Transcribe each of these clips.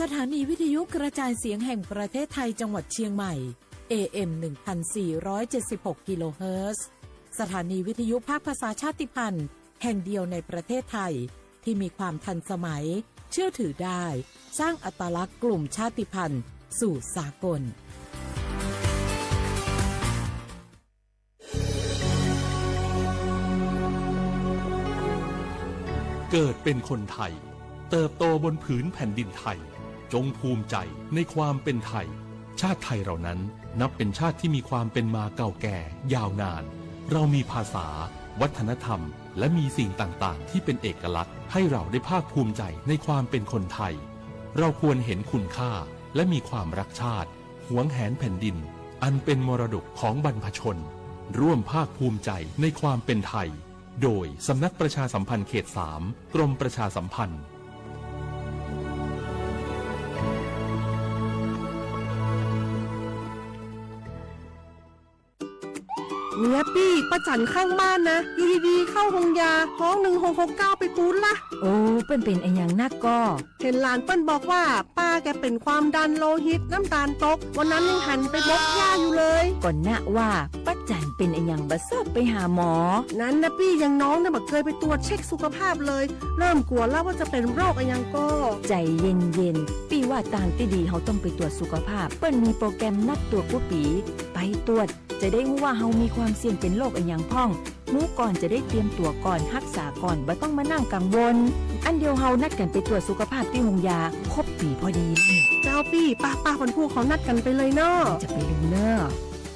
สถานีวิทยุกระจายเสียงแห่งประเทศไทยจังหวัดเชียงใหม่ AM 1476 กิโลเฮิรตซ์สถานีวิทยุภาคภาษาชาติพันธุ์แห่งเดียวในประเทศไทยที่มีความทันสมัยเชื่อถือได้สร้างอัตลักษณ์กลุ่มชาติพันธุ์สู่สากลเกิดเป็นคนไทยเติบโตบนผืนแผ่นดินไทยจงภูมิใจในความเป็นไทยชาติไทยเรานั้นนับเป็นชาติที่มีความเป็นมาเก่าแก่ยาวนานเรามีภาษาวัฒนธรรมและมีสิ่งต่างๆที่เป็นเอกลักษณ์ให้เราได้ภาคภูมิใจในความเป็นคนไทยเราควรเห็นคุณค่าและมีความรักชาติหวงแหนแผ่นดินอันเป็นมรดกของบรรพชนร่วมภาคภูมิใจในความเป็นไทยโดยสำนักประชาสัมพันธ์เขต 3 กรมประชาสัมพันธ์เนี่ยปี้ป้าจันข้างบ้านนะอยู่ดีๆเข้าห้องยาห้อง1669ไปปูนละโอ้เปิ้นเป็นไอ้หยังนักก็เห็นหลานเปิ้นบอกว่าป้าแกเป็นความดันโลหิตน้ำตาลตกวันนั้นยังหันไปบกยาอยู่เลยก่อนนะว่าป้าจันเป็นไอ้หยังบ่เสิร์ฟไปหาหมอนั้นนะปี้ยังน้องนะบ่เคยไปตรวจเช็คสุขภาพเลยเริ่มกลัวแล้วว่าจะเป็นโรคอะไรยังก็ใจเย็นๆปี้ว่าต่างที่ดีเฮาต้องไปตรวจสุขภาพเปิ้นมีโปรแกรมนัดตรวจผู้ปีไปตรวจจะได้รู้ว่าเฮามีความเสี่ยงเป็นโรคอะไรอย่างพ่องรู้ก่อนจะได้เตรียมตัวก่อนรักษาก่อนบ่ต้องมานั่งกังวลอันเดียวเฮานัดกันไปตรวจสุขภาพที่โรงยาครบปีพอดีเจ้าปี้ป้าคนผู้เขานัดกันไปเลยเนาะจะไปดูเนาะ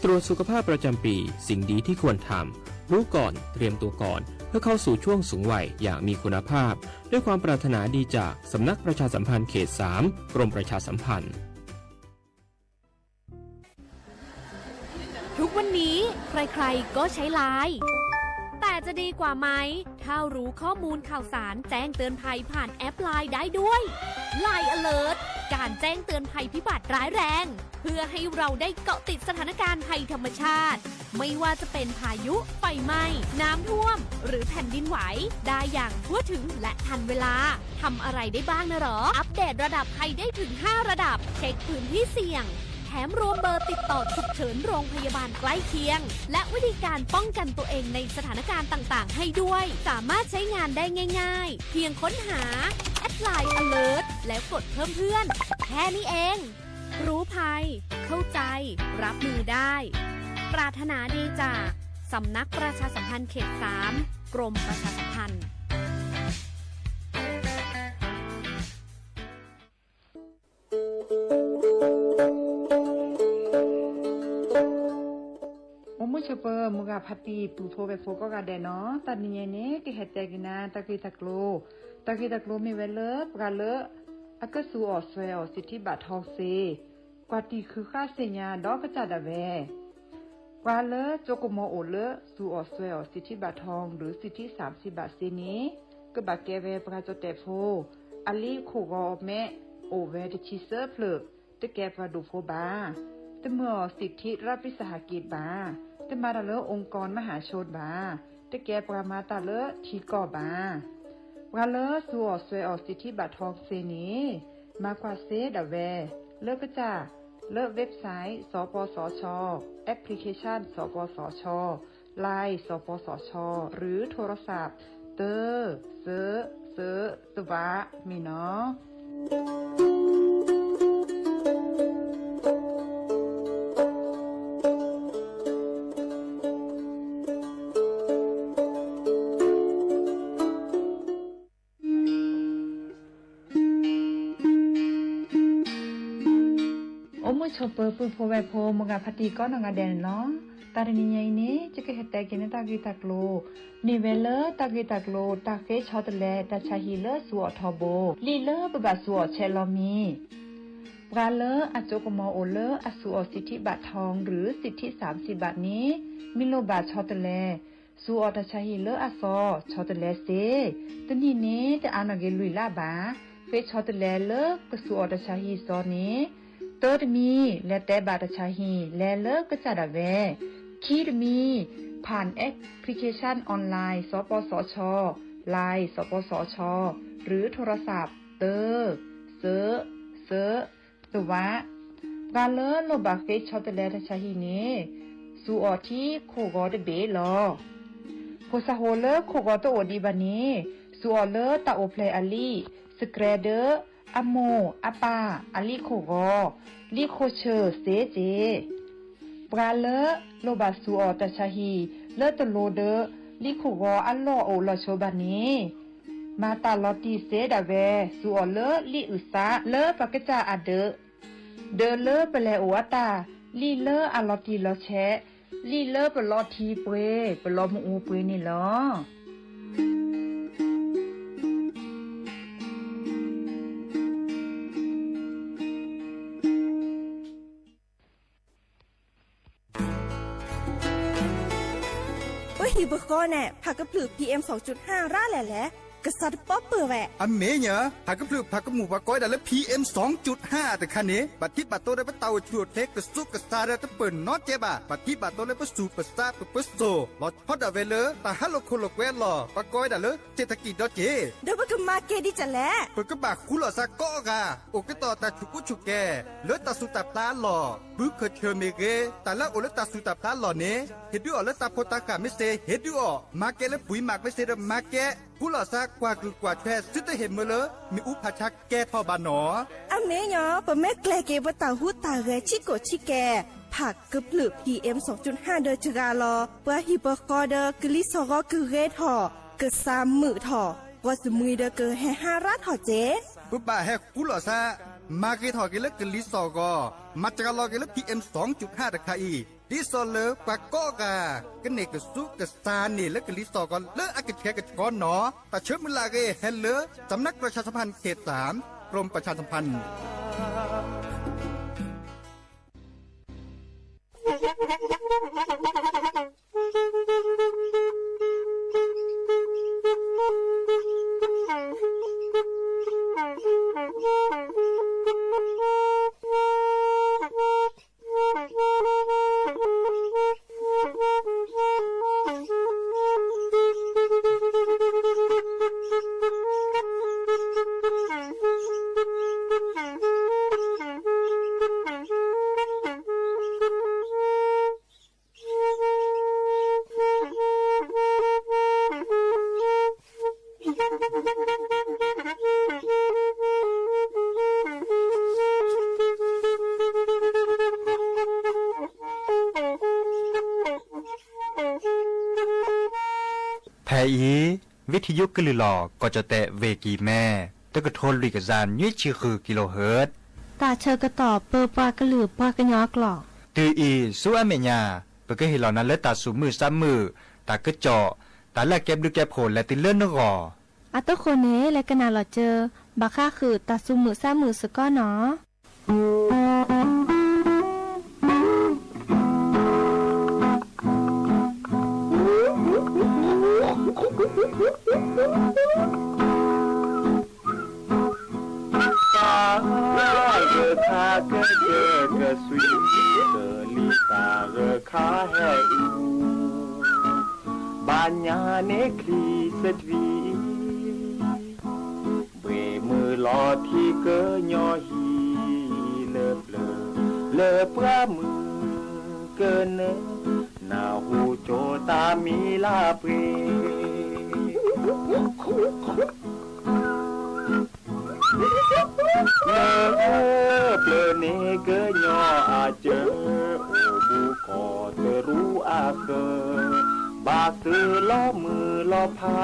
ตรวจสุขภาพประจำปีสิ่งดีที่ควรทำรู้ก่อนเตรียมตัวก่อนเพื่อเข้าสู่ช่วงสูงวัยอย่างมีคุณภาพด้วยความปรารถนาดีจากสำนักประชาสัมพันธ์เขต 3 กรมประชาสัมพันธ์ทุกวันนี้ใครๆก็ใช้ไลน์แต่จะดีกว่าไหมถ้ารู้ข้อมูลข่าวสารแจ้งเตือนภัยผ่านแอปไลน์ได้ด้วย Line Alert การแจ้งเตือนภัยพิบัติร้ายแรงเพื่อให้เราได้เกาะติดสถานการณ์ภัยธรรมชาติไม่ว่าจะเป็นพายุไฟไหม้น้ำท่วมหรือแผ่นดินไหวได้อย่างทั่วถึงและทันเวลาทำอะไรได้บ้างนะหรออัปเดตระดับภัยได้ถึง5ระดับเช็คพื้นที่เสี่ยงแถมรวมเบอร์ติดต่อฉุกเฉินโรงพยาบาลใกล้เคียงและวิธีการป้องกันตัวเองในสถานการณ์ต่างๆให้ด้วยสามารถใช้งานได้ง่ายๆเพียงค้นหา @Line Alert แล้วกดเพิ่มเพื่อนแค่นี้เองรู้ภัยเข้าใจรับมือได้ปรารถนาดีจากสำนักประชาสัมพันธ์เขต 3 กรมประชาสัมพันธ์เชเปอร์มุกาพัตตีปูโพเบโฟก็กาเดเนาะตัดนี้เนี่ยกิเหตุใจกินาตะกี้ตะโกลมีเวลปกาเลอะก็สู่ออสเวลสิทธิบัตรทองเซกว่าตีคือค่าเสียญาดอกกระจัดอะแวกว่าเลโจโกโมโอเลสู่ออสเวลสิทธิบัตรทองหรือสิทธิ30 บาทเซนี้ก็บาเกเวปราโจเตโฟอลีโคกอแม่โอเวตชิเซอร์เพลตะแกปราดูโฟบาตะเมื่อสิทธิรัฐวิสาหกิจบาตะมาตะเลองค์กรมหาชนบาตะแกปรามาตะเลทีก่อบาว่าเลสู่ออสเวลสิทธิบัตรทองเซนี้มากว่าเซดะแวเลิกก็จ้าเลิกเว็บไซต์สปสช.แอปพลิเคชันสปสช.ไลน์สปสช.หรือโทรศัพท์เตอเซตวะมีเนาะชอปเปอร์ปูโพเวโพมงาพัตีก็นงาแดนเนาะตาดนี้ยัยนี้จะเกิดแต่กินตากิตากโลนิเวลเลอร์ตากิตากโลตาเกชอตเลตาชาฮิเลอร์สัวทอโบลีเลอร์บะสัวเชลอมีปราเลอร์อโจกมอโอเลอร์อสัวสิทธิบัตรทองหรือสิทธิ30 บาทนี้มิโลบาชอตเลสัวตาชาฮิเลอร์อซอชอตเลเซตนี้นี้จะอานาเกลุยลาบาเฟชอตเลเลกสัวตาชาฮิซอนี้เติร์ดมีและแต่บาตชาฮีและเลิกก็จะดาเวคีดมีผ่านแอปพลิเคชันออนไลน์สปสช.ไลน์สปสช.หรือโทรศัพท์เตอร์เซ เซอตัวว่าปลาเลอโลบาเฟชอตเลทชาฮีเนสูออที่โคกอเดเบลอโพซาโฮเลโคกอตโอดีบานีสูออเลตาโอเพลอาลีสเกรเดออะโมอะปาอาลีโคกอลีโคเชอเซเจปลาเลอโลบาสูออตชาฮีเลตโลเดลีโคกออัลลอโอลอโชบานีมาตาลอตีเซดาเวสูออเลลีอุซาเลปากจาอะเดเดเลไปแลโออัตาลีเลอะลอตีลอแชลีเลปลอทีเปปลอมอูเปนี่ลอฮิบก็แน่ผักกระพลือ PM 2.5 ร่าแหล่แหละกษัตริย์ป๊อปเปื่อแหวะอเมเนี่ยผักกระพลือผักกระหมูผักก้อยแต่ละ PM 2.5 แต่คันนี้บัดที่บัดโตได้ปะเตาจวดเล็กกระซุกกระซาได้ตะเปิ่นนอตเจ็บอ่ะบัดที่บัดโตได้ปะสูปะซาปะปะโซลอดพอดอะเวเลแต่ฮัลโลโคโลแควลอผักก้อยแต่ละเศรษฐกิจดอเจเดี๋ยวมันก็มาเกดิจะแหละเปิดกระบะคุลอซาก็กะโอกต่อตาชุกุชุกแกเลตาสุตับตาหล่อบึกเคเชเมเกแต่ละโอเลตาสุตับตาหล่อเนเฮ็ดดูออเลตาโพตากาไม่เซเฮ็ดดูออมาแกและปุ๋ยหมักไม่เซมาแกผู้หล่อซากว่าคือกว่าแท้ซึตเห็นเมื่อเลมีอุปชักแกทอบานหนออเมยอปะแม่แกลเกบตาหูตาเรชิโกชิแกผักกระพลือ PM 2.5 เดอจกาลอเปฮิบกอเดอกลิซอกคือเรทอเก3มือทอว่าสมือเดอเกแห่5รัดทอเจปุ๊บบ่าแฮผู้หล่อซามาเกทอเกลกลิซอกอมาจกาลอเกล PM 2.5 ตะคาอีดิซอเลปากก็กะกันเนกสุกะซานี่และกลิซอกอนเลอะกะแชกะกอนหนอแต่เชิญมือลาเกเฮลเลสำนักประชาสัมพันธ์เขต3กรมประชาสัมพันธ์วิทยุกลือหลอกก็จะแตะเวกีแม่ตะกะโทนลิกซานยี่ชื่อคือกิโลเฮิรตซ์ตาเชอกระตอบเปอปากระหลือปากระยอกหลอกตืออีสู้อเมญาเปก็เห็นเหล่านั้นและตาสูมือซ้ำมือตากระเจาะตาแลกแก็บดูแก็บโผล่และติเลื่อนนกออัตโคเนและกนาหลอเจอบักค่าคือตาสูมือซ้ำมือสก้อเนาะ个这个水个里大个卡海乌，巴nhà nê kli sét vi，เบมือลอที่เกย่อฮีเลิบเลอปรามือเกินเนนาหูโจตามีลาเปรเลอเปลเนเกย่ออาเจอโอบูกอเตรู้อาเกบาซื้อล้อมือล้อพา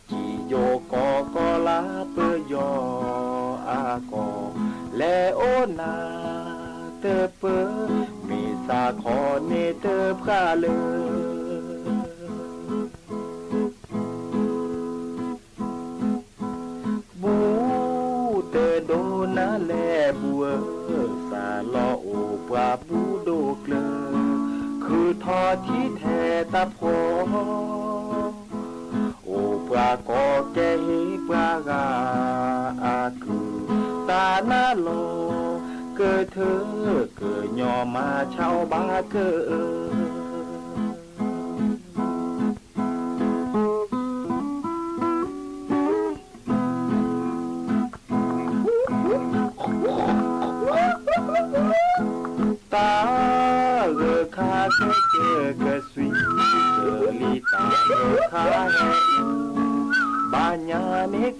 จีโยกอกอลาเปยออากอและโอนาเตเปมีสาคอเนเตพกาเลบูเตโดนาแลบัวสาลอโอปราบูโดเกลคือทอที่แทตาพอโอปรากอแกเฮปรากาอาคือตาหน้าโลเกิดเธอเกิดยอมาเช่าบาเกิด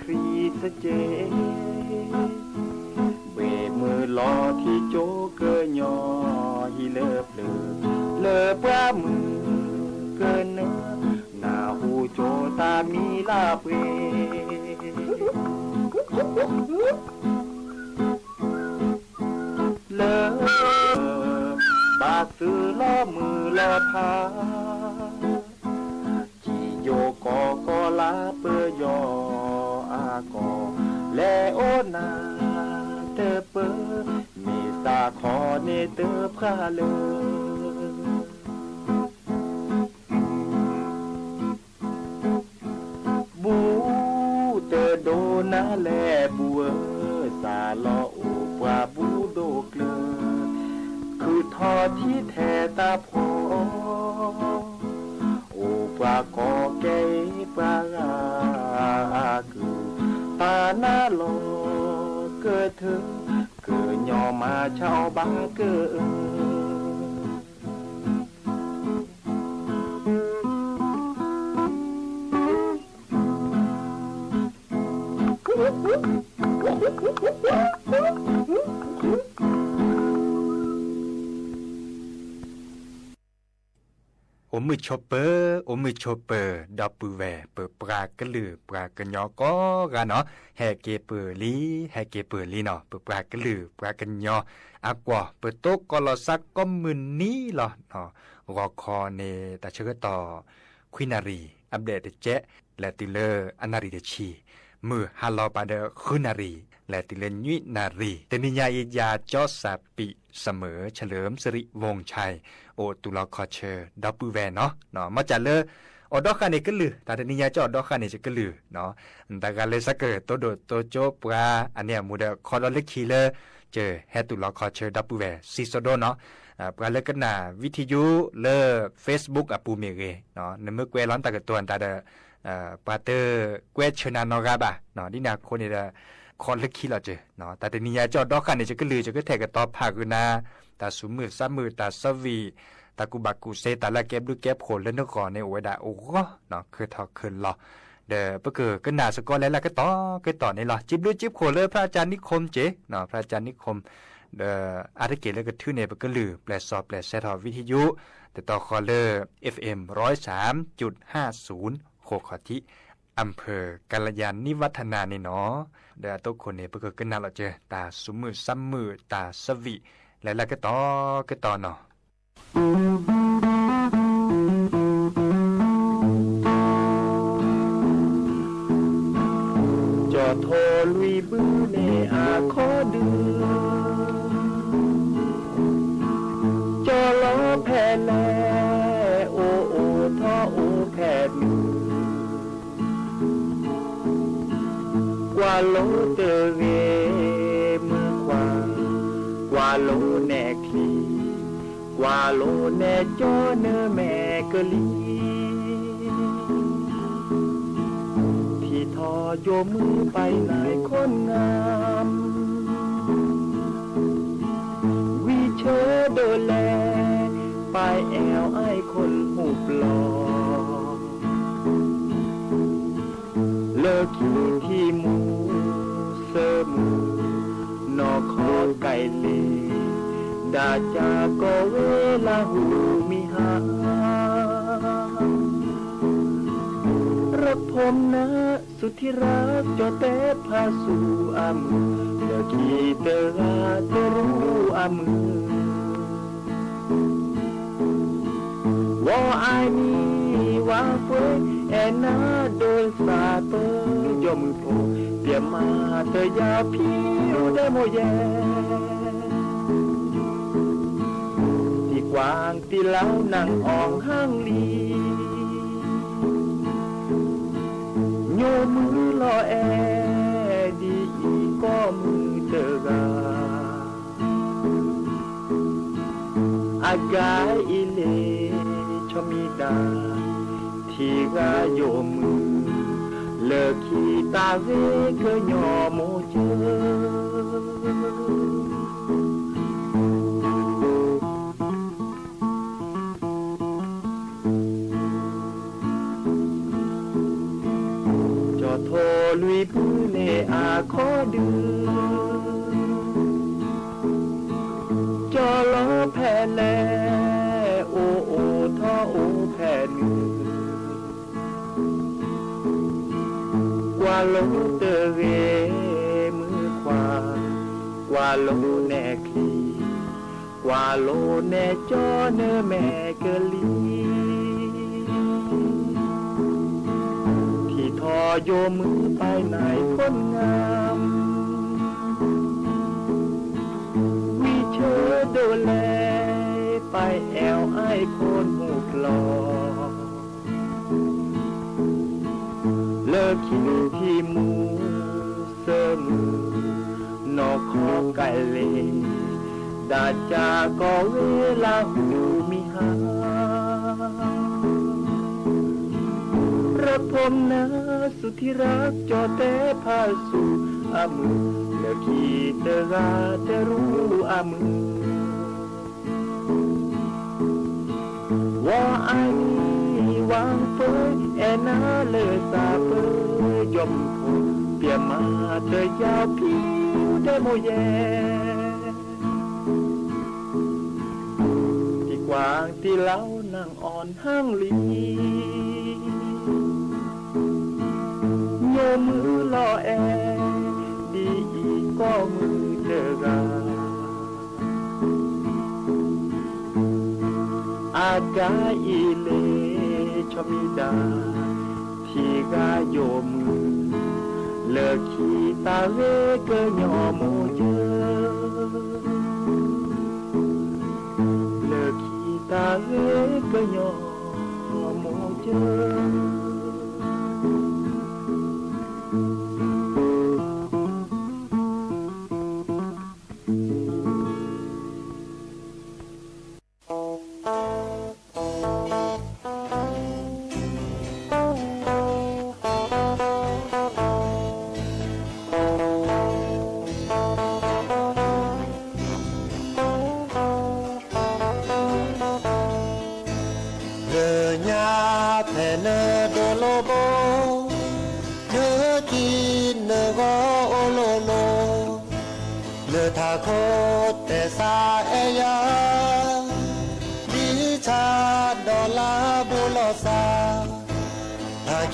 ครีสเจเบมือลอที่โจเกยอฮีเลิบเลอปลามือเกินเนื้อหน้าหูโจตามีลาเปเลอบาซื้อล้อมือล้อพาจีโยกอลาเปยออากอและโอนาเตเปมีสาขอเนเตพาเลบูเตโดนาแลบัวสาลอโอปวาบูโดเกลอคือทอที่แทตาพอโอปลากอแกปลาคือตาหน้าลอเกิดเธอเกิดยอมาเช่าบ้าเกิดโอมือชอปเปอร์โอมือชอปเปอร์ดอปูแวเปิดปลากระลือปลากระยอก็กันเนาะแฮเกเปอร์ลีเนาะเปิดปลากระลือปลากระยออากว่าเปิดโต๊ะก็รอสักก็มือนี้หรอเนาะรอคอเนตาเชกต่อควินารีอัปเดตเจและติเลอร์อนารีเดชีมือฮาลอปาเดคุนารีและติเลยุนารีเตนิยายยาจอสาปิเสมอเฉลิมสิริวงชัยโอตุลาคอเชอร์ดับเบิลแวเนาะมาจากเลอดอกคันเนกลือแต่นิยาจอดอกคันเนจะกลือเนาะแต่การเลสักเกิดโดโจปราอันเนี้ยมูเดคอลเลคีเลเจอแฮตุลาคอเชอร์ดับเบิลแวซิโซโดเนาะปราเลกันนาวิทยุเลเฟซบุ๊กปูเมเกเนาะในเมื่อเกวร้อนตะกตัวแต่ปาเตอร์เกวชนานอกาบะเนาะนี่นาคนนี่คอนเล็กขี้เราเจอเนาะแต่นิยาจอดอกคันเนจะกลือจะก็แทกกับตอพากุนาตาสุมือซ้ำมือตาสวีตากูบักกูเซตาละเก็บดูเก็บโขนเล่นนกก่อนในโอเวดาโอ้เนาะคือทอคืนหรอเด้อปะเกิดก็นาสกอแล้วละก็ต่อในหรอจิบดูจิบโขนเลยพระอาจารย์นิคมเจเนาะพระอาจารย์นิคมอาทิเกตแล้วก็ทื่อในปะก็ลือแปลสอบแปลเซทอวิทยุแต่ต่อคอเลอร์ FM 103.50 โคขอที่อำเภอกัลยาณิวัฒนาในเนาะเด้อตัวคนเนี่ยปะเกิดก็นาเราเจอตาสุมือซ้ำมือตาสวีแล้วละก็ต่อเนาะจอโทลุยบื้อเนอาขอดือจอล้อแผ่แลโอท่อโอแผ่มือกว่าโลเตเวมือขวากว่าโลแนคลีกว่าโลแนจอเนแม่กะลีที่ทอโยมือไปไหนคนงามวิเชอเดแลไปแอวไอ้คนหูปลอเลิกขี้ที่มูเสมือนอคอไก่เลดาจาก็เวลาหูมิหารักผมนะสุดที่รักจอเตพาสู่อามือเลิกขี้เตอาเตรู้อามือว่าไอ้นี่ว่าเฟยแอนาโดนสาเตยอมือโผเตรียมมาเตยาผิวได้โมแยวางที่เล้านั่งอ่องห้างลีโยมือลอแอดีก็มือเตกาอากาอิเลชมิดาที่กาโยมือเลิกขี้ตาเวกยอโมเจโท ลุยปื้อเนอาขอดื้อจอล้อแผ่แลโอโอท่อโอแผ่เนื้อกว่าโลเตเรมือขวากว่าโลแน่คลีกว่าโลแน่จอเนื้อแม่เกลีที่ทอโยมือไปไหนคนงามวิเชอโดแลไปแอวไอ้คนหูกลอเลิกคิดที่มูเสมอนอกขอไก่เลดาจาก็เวลาหูมีหารักผมนะสุดที่รักจอแต่พาสู่อามือเลิกคิดเตราจะรู้อามือว่าไอ้วางเฟยแอนาเลอซาเฟยยมโคเปียมาเธอยาวผิวเดโมแยที่กวางที่เล้านั่งอ่อนห้างลีโยมือล่อแอดีอีกก็มือเดรากากาอีเลชมิดาที่กาโยมือเลิกขีตาเวเกยอโมเจเลิกขีตาเวเกยอโมเจ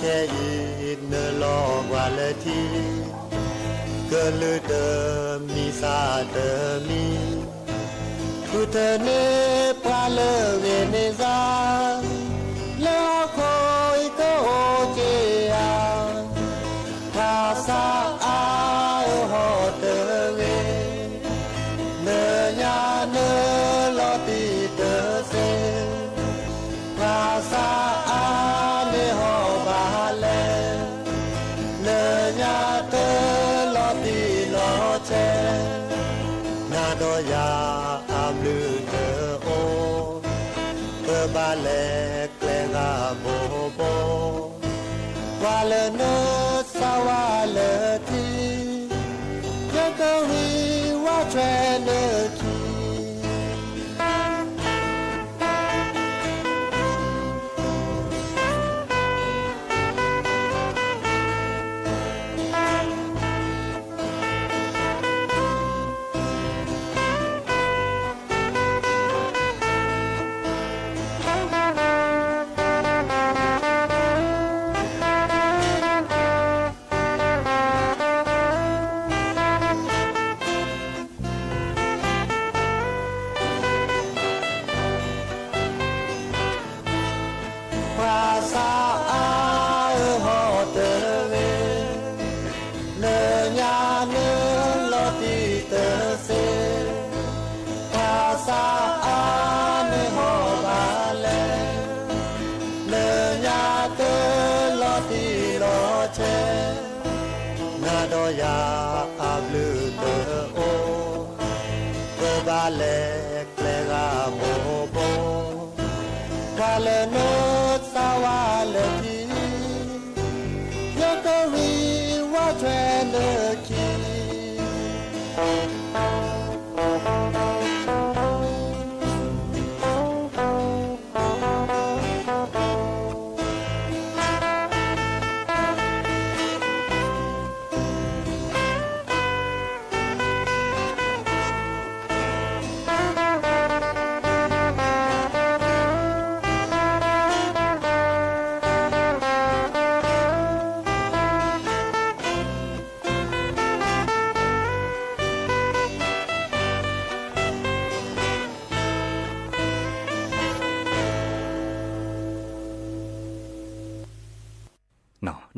แค่อีกเนลอกว่าละทีเกินลือเดิมมีซาเดิมมีคือเธอเนปลาเลเวเนซาแล้วคอยก็โอเจียภาษาอาโฮเตเวเนยาเนลอติเตเซภาษานาโดยาอามลือเธอโอเพื่อบาเลกเลงาโบโบวาเลเนสาวาเลทียะกะวีว่าเทรเนคียาอาบลือเตอโอเพื่อบาเลกเลกาโบโบวาเลโนสาวาเลทียะกะวีว่าเทรเนคี เ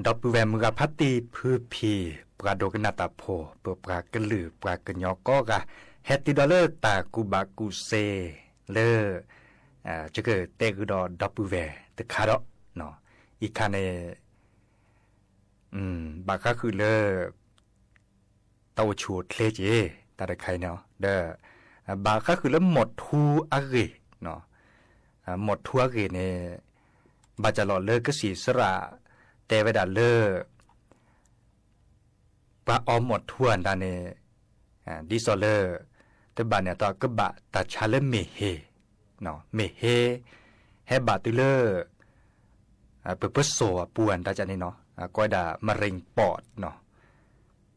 ดอปแวมือพัตตีพือพีปราโดกนาตาโพเปปรากลือปรากญอกอกะเฮติดอลเลอร์ตากูบากูเซเลจะเกิดเตกุดอดอปแวตะคาดอเนาะอีกคันเนบาคาคือเลเตาชูดเลเจตาตะไคเนาะเด้อบาคาคือเลหมดทูอะเกเนาะหมดทูอะเกเนี่ยบาจะหล่อเลก็สีสระแต่เวลาเลปะออมหมดทวนดานี่ดิซอเลแต่บาเนี่ยตอก็บะตาชาเลเมเฮเนาะเมเฮเฮบาติเลเปเปโซปวนตาจันนี่เนาะก็ดามะเร็งปอดเนาะ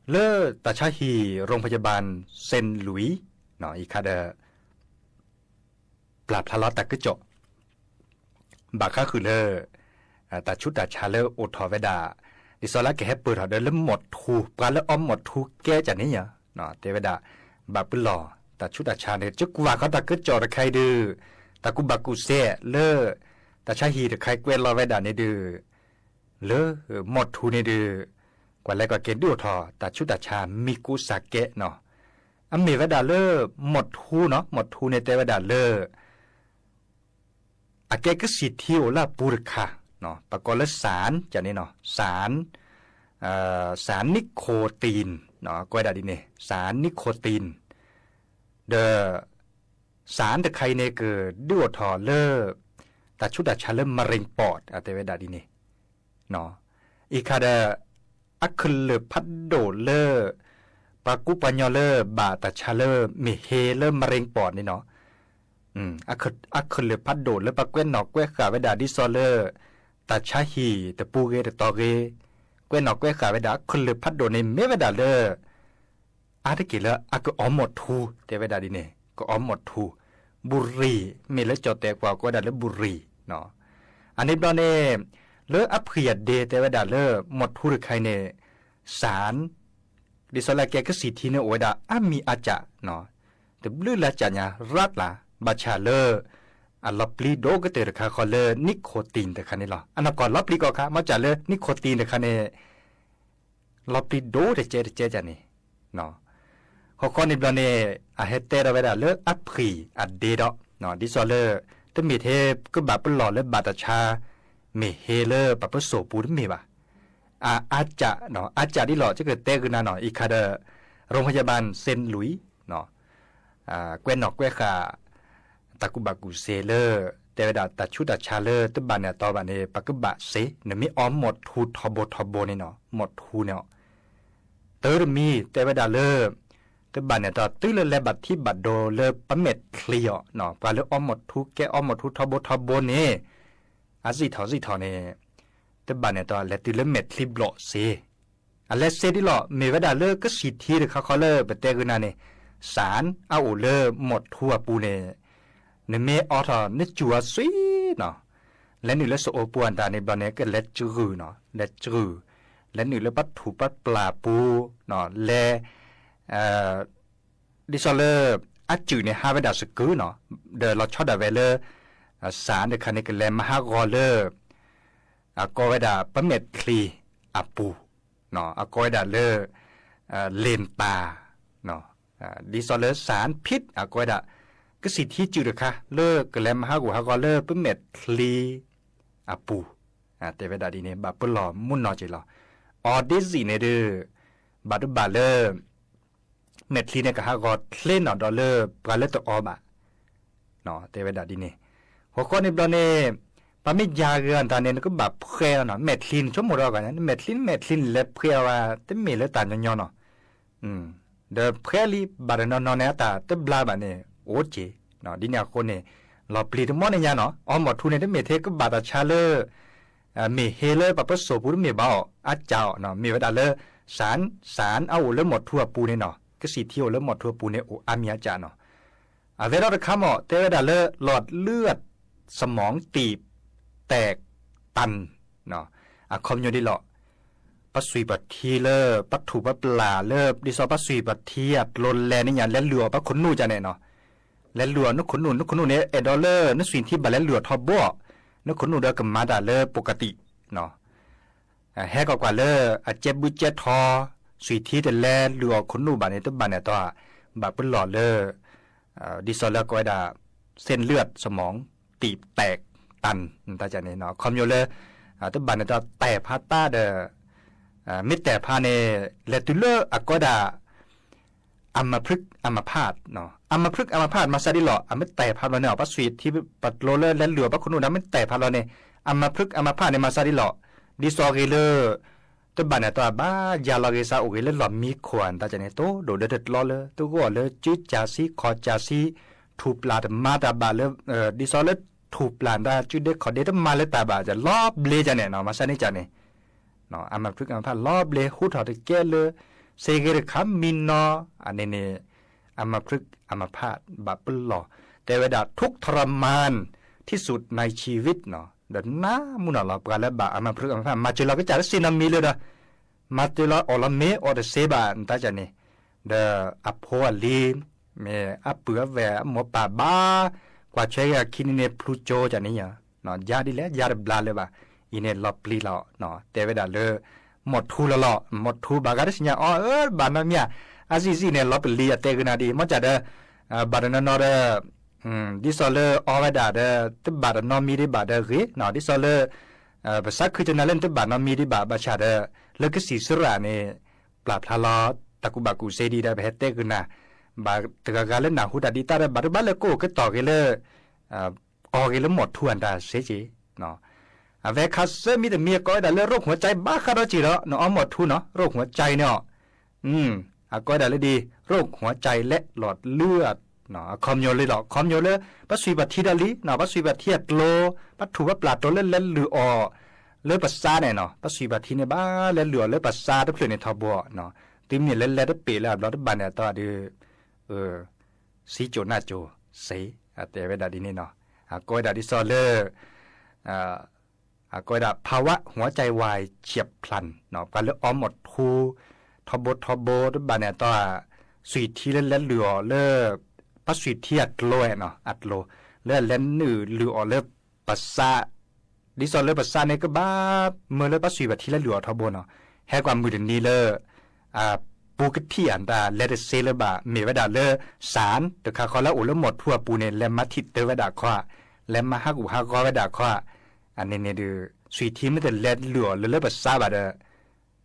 เลตาชาฮีโรงพยาบาลเซนหลุยเนาะอีกคาเดปราบทะเลาะตะกึจบาค่าคือเลตาชุดตาชาเลโอทอเวดาดิซอลาแกเปิดหอเดินแล้วหมดทูปลาแล้วอ้อมหมดทูแก้จากนี้เหรอเนาะเทวดาบาปหล่อตาชุดตาชาเนี่ยจุกว่าเขาตาเกิดจอดใครดื้อตากูบากูเซ่เลอตาชาฮีตะใครเกวนรอเวดาเนี่ยดื้อเลอหมดทูเนี่ยดื้อกว่าแล้วก็เกณฑ์ดูทอตาชุดตาชามีกูสาเกะเนาะอันมีเวดาเลอหมดทูเนาะหมดทูในเทวดาเลออาเกก็สิทิวลาปูรคาเนาะปกติสารจากนี้เนาะสารนิโคตีนเนาะก็ได้ดีเนี่ยสารนิโคตีนเดอสารตะไคเนเกิดดูทอเลอแต่ชุดชาเลมะเร็งปอดอาเตเวดาดีเนี่ยเนาะอีคาเดอัคลพัดโดเลอปากุปัญญเลอบาตชาเลมิเฮเลมะเร็งปอดนี่เนาะอัคลพัดโดเลปากเว้นนอกเว้ขาเวดาดิซอเลอตาชาฮีตะปูเกตะตอเกเว้นนอกเว้ขาเวดาอัคลพัดโดในเมเวดาเลออาตะกิเลอะก็ออมหมดทูเตเวดาดิเนก็ออมหมดทูบุรีเมเลจอแตกว่าก็ดาเลบุรีเนาะอันนี้ตอนนี้เลออัพเพียดเดเตเวดาเลอหมดทูหรือใครเนสารดิซอลาแกก็สีทีเนโอเวดาอะมีอาจะเนาะแต่บลือละจัญญารัดละบาชาเลออัลลอปลีโดก็เตอร์คาคอเลนิโคตินแต่คันนี้หรออันนั้นก่อนลอปลีก็ค่ะมาจากเลนิโคตินแต่คันนี้ลอปลีโดเตเจจันนี่เนาะข้อนี้บลานี่อาเฮเตระเวดาเลอัพพีอัดเดดเนาะดิซอเลตมีเทปก็แบบเป็นหล่อเลบาตชาเมเฮเลแบบเป็นโสปูดมีบ่อาจจะเนาะอาจจะที่หล่อจะเกิดเตขึ้นนาเนาะอีคาเดโรงพยาบาลเซนหลุยเนาะเกวนนอกเกวขาตากุบากุเซเลอเตวดาตาชุดาชาเลอตบานเนี่ยตอบานเนปะกบะเซเนมีออมหมดทูทอบโบนี่เนาะหมดทูเนี่ยเตอร์มีเตวดาเลอตบานเนี่ยตอตื้อเลบัดที่บัดโดเลปะเม็ดเคลียเนาะปลาเลออมหมดทูแกออมหมดทูทอบโบนี่อาสิทอเนี่ยตบานเนี่ยตอเลติเลเม็ดคลิบโลเซอันเลเซดิโลเมวดาเลอก็สิทีหรือเขาเลอเปเตกุนาเนี่ยสารเอาเลอหมดทั่วปูเนเนเมออทอเนจัวซีเนาะและนี่เลสโอปวนตาในบานเนก็เลจือเนาะเลจือและนี่เลปัดถูปัดปลาปูเนาะเลดิซอเลอัดจือในฮาเวดาสกูเนาะเดอเราชอดาเวเลสารเดคันเนก็เลมหากอเลกอเวดาปะเม็ดคลีอาปูเนาะกอเวดาเลเลนตาเนาะดิซอเลสารพิษกอเวดาก็สิที่จืดค่ะเลิกกแลมหากูหากอเลิกเปิ้นเม็ดคลีอาปูเตเวดาดีเนี่ยบาเปิ้นหล่อมุ่นนอจิหล่อออดิสิเนี่ยเด้อบาดบาเลเม็ดคลีเนี่ยก็หากอเคลนอดอเลปลาเลตออบะเนาะเตเวดาดีเนี่ยหัวข้อนี้บลอเนี่ยปาไม่ยาเกินตาเนี่ยก็แบบเพลเนาะเม็ดคลีนชั่วโมงรอกันนะเม็ดคลีนเล็บเพลว่าแต่เมเลตานยอนเนาะเดอเพลลีบาดนอนเนี่ยตาแต่บลาบะเนี่ยโอเจเนาะดิเนี่ยคนเนี่ยเราปลีดมอเนี่ยเนาะออมหมดทุนเนี่ยเมเทก็บาดชาเลเมเฮเลปะปะโสปูเมบ่อาเจ้าเนาะเมวดาเลสารเอาเลหมดทั่วปูเนี่ยเนาะก็สิเที่ยวเลหมดทั่วปูเนี่ยโออามีอาจาเนาะเวลาเราคำเตวดาเลหลอดเลือดสมองตีบแตกตันเนาะคอมอยู่ดิหลอปัสสุยปัทีเลปัถูปัปลาเลดิซอปัสสุยปัทีอ่ะลนแลนี่อย่างและเหลือปะขนนูจะเนี่ยเนาะและเหลือนึกขนนูเนี่ยดอลเลอร์นึกสิ่งที่บาและเหลือทอบบ่นึกขนนูเดอกับมาดาเลปกติเนาะ แฮก็กว่าเลอเจ็บบุเจ็ดทอสุยที่แต่แลหรือคนนูบานในตัวบานในตัวบาดเป็นหลอดเลดิซอลเลก็ได้เส้นเลือดสมองตีบแตกตันตาจะเนี่ยเนาะคอมโยเลตัวบานในตัวแต่พาต้าเดมิแต่พาเนเลตุเลก็ได้อัมพฤกษ์อัมพาตเนาะอัมพฤกษ์อัมพาตมาซาดิหลอไม่แต่พาเราเนี่ยปัสสุยที่ปัดโรเลและเหลือปักคนนูนั้นไม่แต่พาเราเนี่ยอัมพฤกษ์อัมพาตในมาซาดิหลอดิซอเกเลตัวบ้านเนี่ยตัวบ้ายาลาเกซาโอเกเลหลอมีขวานตาจะเนี่ยโตโดดเด็ดล้อเลยตัวก็เลยจืดจาซีคอจาซีถูปลาดมาตาบาเลยดิซอเลถูปลาดจืดเด็ดขอเด็ดมาเลยตาบาจะลอบเลจะเนี่ยเนาะมาซานี่จะเนี่ยเนาะอัมพฤกษ์อัมพาตลอบเลหูถอดเกลเซเกเรคัมมินเนาะอันนี้เนี่ยอัมพฤกษ์อัมพาตบาปหล่อแต่เวลาทุกทรมานที่สุดในชีวิตเนาะเดินหน้ามุนอลาปกาเลบะอัมพฤกษ์อัมพาตมาเจอเราก็จะสินามีเลยนะมาเจอเราอลาเมอเดเซบะตาจันนี่เดอโพอลีเมอเปือแวหมอปาบากว่าใช้คินเนพลูโจจันนี่เนาะยาดีแล้วยาบลาเลยบะอินเนลอปลีเราเนาะแต่เวลาเลยหมดทูละหมดทูบากาดสิญญาบานามีอาซิเนี่ยลอปลีเตกนาดีมันจะเดบาดนนอเดดิซอเลอเวดาเดตบาดนอมีดิบาดเกเนาะดิซอเลภาษาคือจะนั่นเล่นตบาดนอมีดิบาบาชาเดเลกสีสุราเนี่ยปราบทะลอตะกุบากุเซดีได้เฮเตกนะบาตะกาเลนาหูดาดิตาเดบาดบาเลโกก็ต่อกันเลยออกกันแล้วหมดทวนได้เสียจีเนาะเวคัสมีแต่เมียก็ได้เลยโรคหัวใจบ้าคาราจีแล้วเนาะหมดทุนเนาะโรคหัวใจเนาะก็ได้เลยดีโรคหัวใจและหลอดเลือดเนาะคอมโยเลยหรอคอมโยเลยปัสสุยบัติดาลีเนาะปัสสุยบัติโลปัตถุว่าปลาตัวเล่นเล่นหรืออเลือดปัสสาเนี่ยเนาะปัสสุยบัติในบ้าเล่นเหลือเลือดปัสสาทุกเรื่องในทบัวเนาะติมเนี่ยเล่นเล่นได้เปรี้ยแล้วเราได้บานเนี่ยตัวดีสีโจหน้าโจเสียแต่เวลาดีนี่เนาะก็ได้ดิซอเลก็ได้ภาวะหัวใจวายเฉียบพลันเนาะการเลือดหมดทูทบด้วยบานเนี่ยตัวสุยที่เล่นเหลือเลือดปัสสุยที่อัดโลเนาะอัดโลเลือดเล่นหนือเหลือเลือดปัสสาดิซอเลือดปัสสาเนี่ยก็บ้าเมื่อเลือดปัสสุยแบบที่เล่นเหลือทบเนาะแห่ความมือเดนี้เลือปูกที่อันดาเลเดเซเลบะเมวดาเลสารแต่ข้าเขาแล้วอุลหมดทั่วปูเนี่ยและมาทิดเตวดาข้อและมาฮักอุฮักวดาข้ออันนี้เนี่ยดูสุยที่ไม่แต่เล่นเหลือเลือดปัสสาบะเด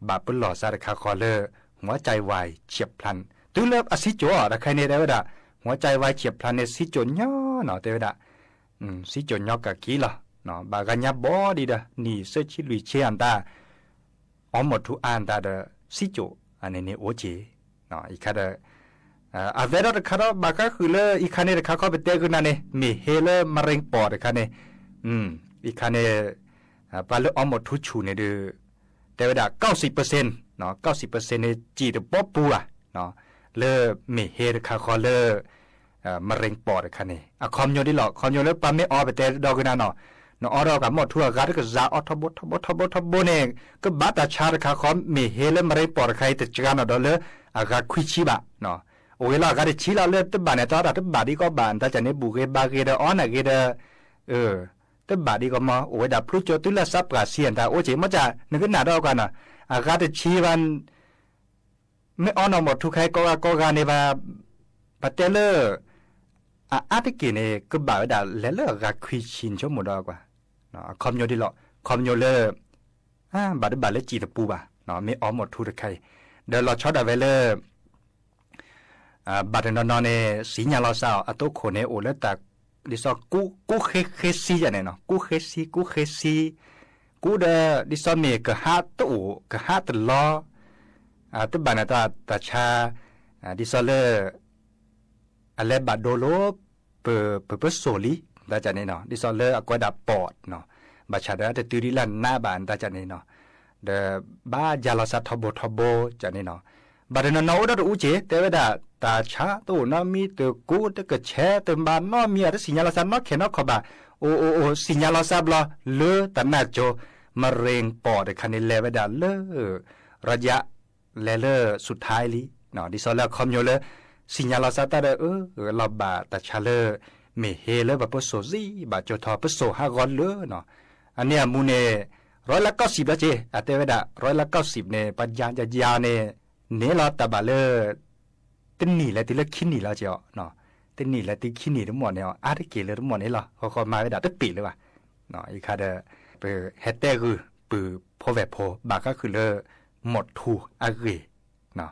บาปหล่อซาแต่ข้าเขาเลหัวใจวายเฉียบพลันตัวเลือดอสิโจแต่ใครเนี่ยได้วดาหัวใจวายเฉียบพลันเนี่ยสิโจย่อเนาะเตวดาสิโจย่อกะกี้ล่ะเนาะบากันยาบอดีดานี่เสื้อชิลุยเชียนตาหมดทุอันตาเดสิโจอันนี้โอเจเนาะอีกคาเดเวลาคาร์บากาคือเลยอีกคันเนี่ยเขาไปเตะกันนั่นเองมีเฮเลมะเร็งปอดคันเนี่ยอีกคันเนี่ยปลาเลือดหมดทุชูเนี่ยดูแต่เวลา90%เนาะ90%เนี่ยจีดป๊อปปัวเนาะเลือมีเฮเลคาคอเลมะเร็งปอดคันเนี่ยคอมโยดิหรอคอมโยเลยปลาไม่ออกไปเตะดอกกันนั่นเนาะเนาะเรากับหมดทั่วกันก็จะอทบเนี่ยก็บัตรชาร์คาคอมมีเฮเลมะเร็งปอดใครแต่จังนั่นดอเลยก็คุยชีบะเนาะโอ้ยล่ะก็ได้ชี้เราเลือดตบานเนี่ยตอนเราตบานดีก็บานแต่จะเนี่ยบุกเกบาเกเดออนเกเดตบานดีก็มาโอ้ยดับพลุโจตุลซับกาเซียนแต่โอ้เจ๋มาจากนึกหนาดอกกันนะก็ได้ชี้วันไม่ออนหมดทุกใครก็การเนี่ยว่าเตเลออาทิกินเนี่ยก็บ่าวดาแล้วก็คุยชินชั่วโมงดอกว่าเนาะคอมโยดีหรอคอมโยเลบาดเลจีตปูบ่ะเนาะไม่ออนหมดทุกใครเดี๋ยวเราช็อตเอาไว้เลยบาดนอนเนี่ยสีญาเราสาวตัวคนเนี่ยโอ้แล้วแต่ดิซอกูเคซีอย่างเนี่ยเนาะกูเคซีกูเดดิซอเมก็หาตัวก็หาตลอตัวบานตาชาดิซอเลอะไรบาดโดโลเปโซลีตาจันเนี่ยเนาะดิซอเลก็ดับปอดเนาะบาชาเดแต่ตุริลันหน้าบานตาจันเนี่ยเนาะเดบ้าญาเราสาวทบจันเนี่ยเนาะบาดนอนอุดอุเจแต่ว่าตาชาตัวน้ามีตัวกูตัวกระเชตัวบ้านน้ามีอะไรสิญญาลาซาน้าเข็นน้าขบ่าโอสิญญาลาซาบลาเลือแต่น่าโจมะเร็งปอดคันนี้เลวดาเลือระยะเลสุดท้ายลีเนาะดิซอลคอมโยเลสิญญาลาซาตาเดเราบาตาชาเลเมเฮเลบะปโซซีบาโจทอปโซฮากอนเลเนาะอันเนี้ยมูเน 190แล้วเจอาเตเวดา190เนี่ยปัญญาจะยาวเนี่ยเนลอตบาเลตินนี่และติเลคินี่แล้วเจ้าเนาะตินนี่และติคินี่ทั้งหมดเนี่ยอาตเกเลทั้งหมดนี่ล่ะขอมาเวดาตะปีเลยว่ะเนาะอีคาเดเปเฮเตคือปือพอแวโพบาก็คือเลหมดทูอะเกเนาะ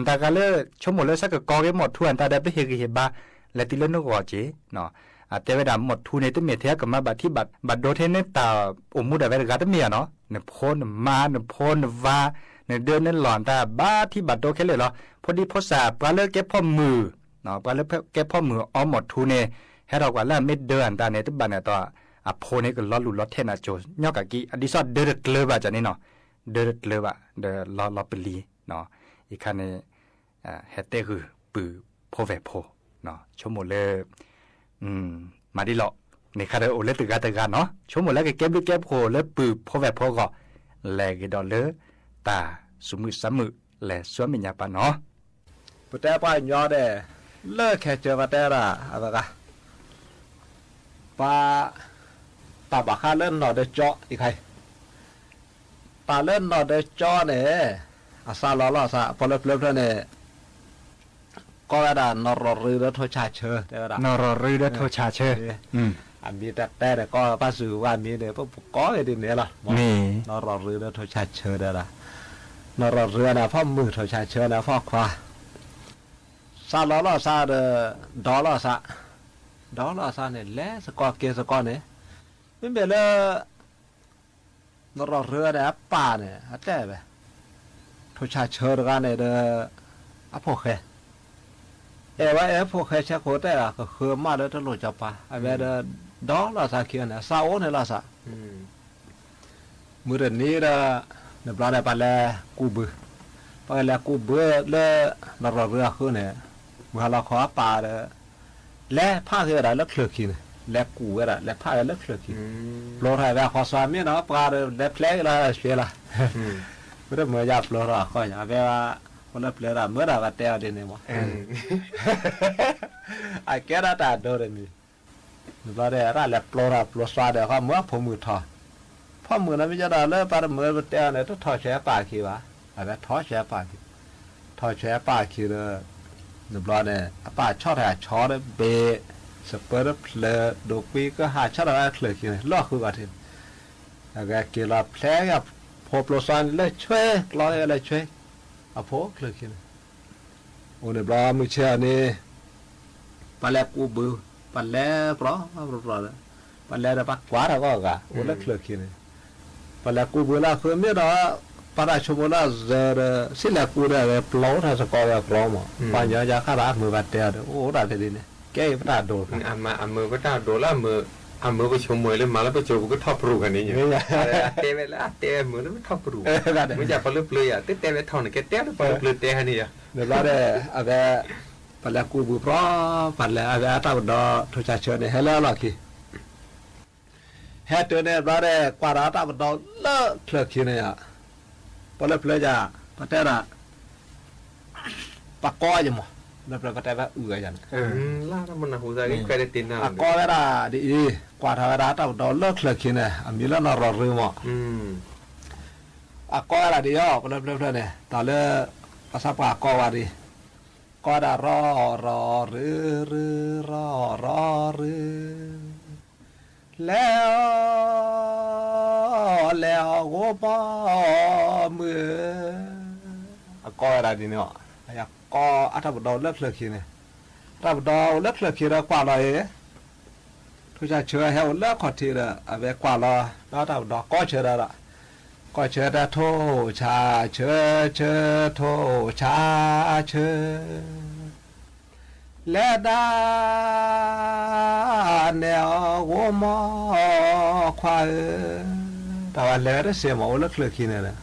ตากาเลชมหมดเลยสักกอเกหมดทูอันตาได้ไปเฮกเฮบาและติเลนกอเจเนาะแต่เวลาหมดทูในตัวเมียเทียกับมาบัดที่บัดโดเทนในตาอมุดาเวลาตัวเมียเนาะเนี่ยพ่นมาเนี่ยพ่นว่าเนี่ยเดินนั่นหลอนตาบ้าที่บัดโดแค่เลยเหรอพอดีพอสาปลาเลิกแก้พ่อมือเนาะปลาเลิกแก้พ่อมืออ้อมหมดทูเนี่ยให้เรากว่าแล้วไม่เดินตาเนี่ยตัวบัดเนี่ยตัวโพเนี่ยก็ล้อหลุดล้อเทนอะโจยอกกะกี้อดีสอดเดินเลยว่าจะนี่เนาะเดินเลยว่าเดินล้อเปรีเนาะอีกคันเนี่ยเฮเตคือปือพอแวโพเนาะชั่วโมงเลยมาดิหรอในคาราโอเล่ตึกาเนาะชั่วโมงแล้วก็เก็บโคเล่ปืบพอแบบพอก็แลกดอลเลอร์ตาสมุสมุและสวมิญญาปะเนาะปุตตะป้ายอเด้เลิกแค่เจอมาแต่ละอะไรกันป้าบาคาเล่นหนอเดจออีกใครตาเล่นหนอเดจอเนี่ยอาซาล้อซาพอเลิกเนี่ยก็ได้นรรือและโทชาเชอแต่ว่านรรือและโทชาเชออันมีแต่ก็ป้าสื่อว่ามีเนี่ยพวกก้อยดินเนี่ยล่ะนี่นรรือและโทชาเชอได้ละนรรือนะพ่อมือโทชาเชอนะพ่อควาซาล้อซาเดดอล้อซาเนี่ยแลสกอเกสกอเนี่ยไม่เป็นเลยนรรือเนี่ยป่าเนี่ยแต่แบบโทชาเชอกันเนี่ยเดอพวกแค่ว่าพวกใครเช็คโคตรละก็คือมาแล้วตลอดจับปะไอ้แบบดอลาสักเขียนนะซาโอเนี่ยละสักมือเดือนนี้ละในปลาในปลาแลกูบือปลาแลกูบือเล่นรเรือขึ้นเนี่ยเมื่อเราขอปลาเลยแล่ผ้าคืออะไรแล้วเคลือกินแล่กูอะไรแล่ผ้าแล้วเคลือกินโปรไทยแบบขอสวามีเนาะปลาเลยแล่เพลย์อะไรเสียละไม่ได้เมื่อยาโปรละก็อย่างแบบว่าคนละเพลย์เมื่อเราก็เตะเดินเนี่ยมั้งไอ้แกน่าตาโดนมีเราได้อะไรแหละโปรสวาเดี๋ยวเขาเมื่อผมมือทอพ่อมือนั้นไม่จะได้เลยปาเมื่อเตะเนี่ยต้องทอแฉปากขี้วะไอ้แบบทอแฉปากขี้เลยเราเนี่ยป้าชอบหาช้อนเบะสเปอร์เพลย์ดูปีก็หาชอบอะไรเคลือขี้เนี่ยลอกคือว่าทีแล้วก็กีฬาเพลย์กับพอโปรสวาเลยช่วยลอยอะไรช่วยอะพอเคลือขี้โอ้เนี่ยบลามือเชื่อนี่ปลาแลกูบือปลาแลเพราะเลยปลาแลได้ปักกวาดก็กะโอ้แล้วเคลือขี้นี่ปลาแลกูบือละคือไม่ได้ปลาชมละเจอสิแลกูได้เลยปลอดถ้าสกอร์แบบปลอมปัญญาข้าราชมือบัดเดียวโอ้ได้ทีนี้แกไม่ได้โดนมือไม่ได้โดนละมือไปชมมวยเลยมาแล้วไปเจอก็ทอปรูกันนี่อย่างเตะไปแล้วเตะมือแล้วไม่ทอปรูไม่อยากปลื้มเลยอ่ะเตะไปทอนแกเตะไปปลื้มเตะให้นี่อ่ะเดี๋ยวเราได้อะไรปลากูบือเพราะปลาอะไรตาบดอทุจริตเชิญเนี่ยให้แล้วหรอคีแฮ่ตัวเนี่ยเราได้กวาดตาบดอเลิกเคลือขี้เนี่ยพอเลิกเลยจ้ะพอแต่ละปากก้อยยังมั้งแล้วเราก็แต่ว่ายันล่าทำมันนะหูใจก็เคยได้ตินนะปากก้อยละดีกวาดตาบดอเลิกเคลือขี้เนี่ยมีแล้วนรรือมั้งก้อยละดีอ่ะพอเลิกเนี่ยตอนเลิกภาษาปากก้อยว่าดีก็ได้รอแล้วกูป้อมือก็อะไรดีเนาะอยากก็อัฐบดอเลิกเคลือขี้เนี่ยอัฐบดอเลิกเคลือขี้แล้วกว่าอะไรทุกชาเชื่อให้เลิกขอทีละอะไรกว่าเราแล้วอัฐบดอก็เชื่อได้ละก็เชื่อได้โทชาเชื่อโทชาเชื่อและดาแนวหัวมอควายแต่ว่าเล่ได้เสียหมอเลิกเคลือขี้เนี่ยนะ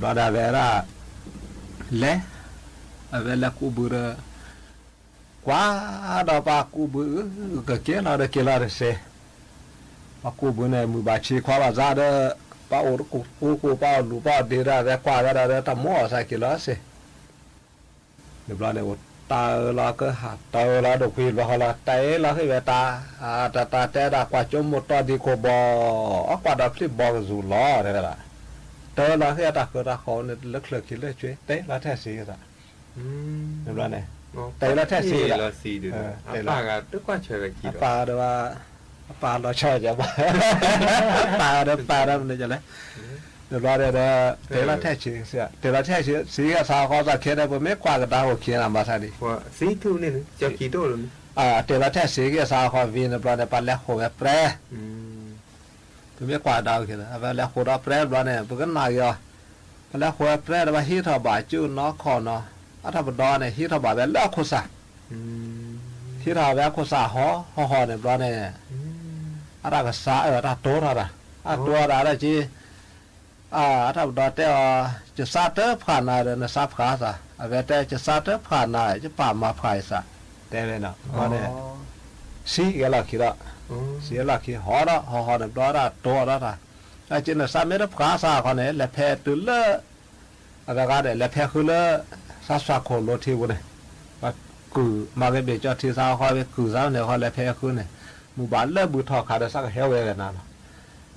บลาดาเวราเล่เวลากูบูระกว่าดาปากูบูก็เกี่ยเราได้เกี่ยเราได้เสียปากูบูเนี่ยมือบาชีควาบาซาเดป้าโอรุกูป้าลูป้าดีระเวกว่าเวลาเดตามหม้อใส่กี่ล้อสิเดี๋ยวเราเนี่ย ตาเราก็หาตาเราดอกพีเราละแต่เราให้เวตาตาแต่ดากว่าจมหมดตอนที่โคบอกว่าดาพลิบบอกสู่ล้อได้ละตาเราให้ตาคือตาเขาเนี่ยเลิกเลิกคิดเลยช่วยเตะเราแท้สีกันเห็นไหมเนี่ยเตะเราแท้สีละสีดูปากอะทุกคนเชื่อกันกี่ปลาเดี๋ยวว่าปลาเราเชื่อจะว่าปลาเดี๋ยวมันจะเลยเดี๋ยวเราเตะเราแท้สีเสียเตะเราแท้สีก็สาวเขาจะเขียนได้ผมไม่กว่าก็ดาวเขียนมาซะดิว่าสีทูนี่จะกี่ตัวเลยเตะเราแท้สีก็สาวเขาวินปลาเนี่ยปลาเล็กหัวแปรผมไม่กว่าดาวเขียนเอาไปเล็กหัวแปรปลาเนี่ยพวกนั้นนายอ่ะปลาเล็กหัวแปรแต่ว่าฮีทบาจูนน้อคอเนาะถ้าบดอเนี่ยฮีทบาแบบเล็กขุสะฮีทบาแบบขุสะห่อเนี่ยปลาเนี่ยอะไรก็สาอะไรตัวอะไรตัวอะไรจีถ้าบดอแต่จะซาเตอร์ผ่านอะไรเนี่ยซาขาซะเอาไปแต่จะซาเตอร์ผ่านอะไรจะป่ามาผ่ายซะแต่เลยเนาะปลาเนี่ยสีก็หลักขี้ละสีหลักขี้ห่อละห่อเนี่ยปลาละตัวละไอ้จีนซาไม่ได้ผ่าซาคนเนี่ยเล็บแพตุเล่อะไรก็ได้เล็บแพคือเล่ซาสะโคโลทีบุเนี่ยว่ากูมาเก็บเบี้ยจอดที่ซาเขาไปกูซาเนี่ยเขาเล็บแพคือเนี่ยมุบานเล่บุทอขาดสักเฮลเวกันนะ